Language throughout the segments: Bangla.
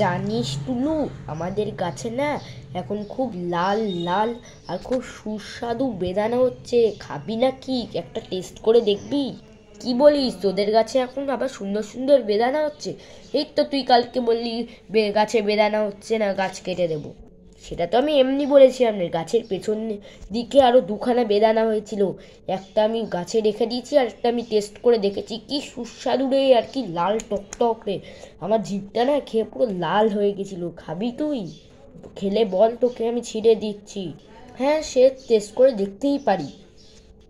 জানিস টুলু, আমাদের গাছে না এখন খুব লাল লাল আর খুব সুস্বাদু বেদানা হচ্ছে। খাবি না কি? একটা টেস্ট করে দেখবি? কি বলিস, তোদের গাছে এখন আবার সুন্দর সুন্দর বেদানা হচ্ছে? এই তো তুই কালকে বললি গাছে বেদানা হচ্ছে না, গাছ কেটে দেবো। সেটা তো আমি এমনি বলেছিলাম না, গাছের পেছন দিকে আরো দুখানা বেদানা হয়েছিল। একটা আমি গাছে রেখে দিয়েছি আর একটা আমি টেস্ট করে দেখেছি, কি সুস্বাদু রে, আর কি লাল টক রে। আমার জিভটা না খেয়ে পুরো লাল হয়ে গেছিল। খাবি তুই? খেলে বল, তোকে আমি ছিঁড়ে দিচ্ছি। হ্যাঁ, সে টেস্ট করে দেখতেই পারি।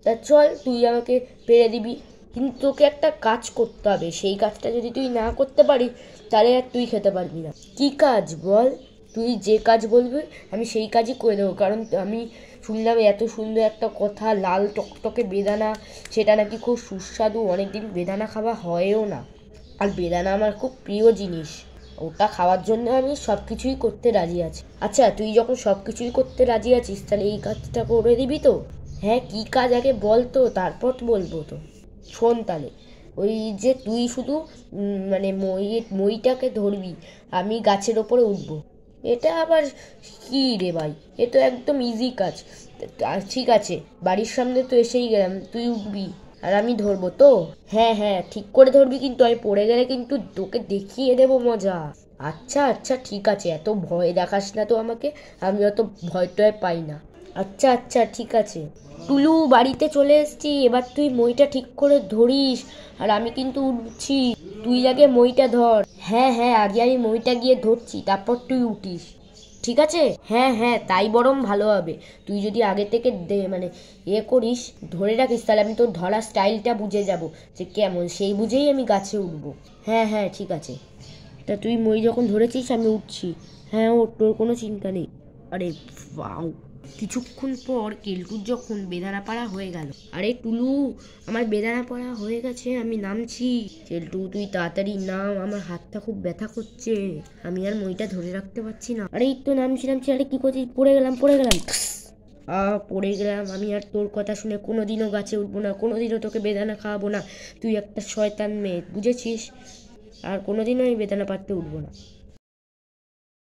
তা চল, তুই আমাকে পেরে দিবি, কিন্তু তোকে একটা কাজ করতে হবে। সেই কাজটা যদি তুই না করতে পারিস তাহলে আর তুই খেতে পারবি না। কি কাজ বল? তুই যে কাজ বলবি আমি সেই কাজই করে দেবো, কারণ আমি শুনলাম এত সুন্দর একটা কথা, লাল টকটকে বেদানা, সেটা নাকি খুব সুস্বাদু। অনেকদিন বেদানা খাওয়া হয়ও না, আর বেদানা আমার খুব প্রিয় জিনিস। ওটা খাওয়ার জন্য আমি সব কিছুই করতে রাজি আছি। আচ্ছা, তুই যখন সব কিছুই করতে রাজি আছিস তাহলে এই কাজটা করে দিবি তো? হ্যাঁ, কি কাজ আগে বল তো, তারপর বলবো তো। শোন তাহলে, ওই যে তুই শুধু মানে মইটাকে ধরবি, আমি গাছের ওপরে উঠবো। এটা আবার কি রে ভাই? এ তো একদম ইজি কাজ। ঠিক আছে, বাড়ির সামনে তো এসেই গেলাম, তুই উঠবি আর আমি ধরবো তো। হ্যাঁ হ্যাঁ, ঠিক করে ধরবি, কিন্তু আমি পড়ে গেলে কিন্তু তোকে দেখিয়ে দেবো মজা। আচ্ছা আচ্ছা ঠিক আছে, এত ভয় দেখাস না তো আমাকে, আমি অত ভয় টয় পাই না। আচ্ছা আচ্ছা ঠিক আছে। টুলু, বাড়িতে চলে এসেছি, এবার তুই মইটা ঠিক করে ধরিস, আর আমি কিন্তু উঠছি। তুই আগে মইটা ধর। হ্যাঁ হ্যাঁ, আগে আমি মইটা গিয়ে ধরছি, তারপর তুই উঠিস। ঠিক আছে? হ্যাঁ হ্যাঁ, তাই বরং ভালো হবে। তুই যদি আগে থেকে মানে করিস, ধরে রাখিস, তাহলে আমি তোর ধরার স্টাইলটা বুঝে যাব যে কেমন, সেই বুঝেই আমি গাছে উঠবো। হ্যাঁ হ্যাঁ ঠিক আছে। তা তুই মই যখন ধরেছিস আমি উঠছি। হ্যাঁ, ও তোর কোনো চিন্তা নেই। আরে বাউ! কিছুক্ষণ পর কেলটুর যখন বেদানা পাড়া হয়ে গেল। আরে টুলু, আমার বেদানা পাড়া হয়ে গেছে, আমি নামছি। কেলটু, তুই তাড়াতাড়ি নাম, আমার হাতটা খুব ব্যথা করছে, আমি আর মইটা ধরে রাখতে পারছি না। আরে এই তো নামছি নামছি। আরে কি করছিস? পড়ে গেলাম পড়ে গেলাম। পড়ে গেলাম। আমি আর তোর কথা শুনে কোনোদিনও গাছে উঠবো না, কোনোদিনও তোকে বেদানা খাওয়াবো না। তুই একটা শয়তান মেয়ে, বুঝেছিস? আর কোনোদিনও আমি বেদানা পাড়তে উঠবো না।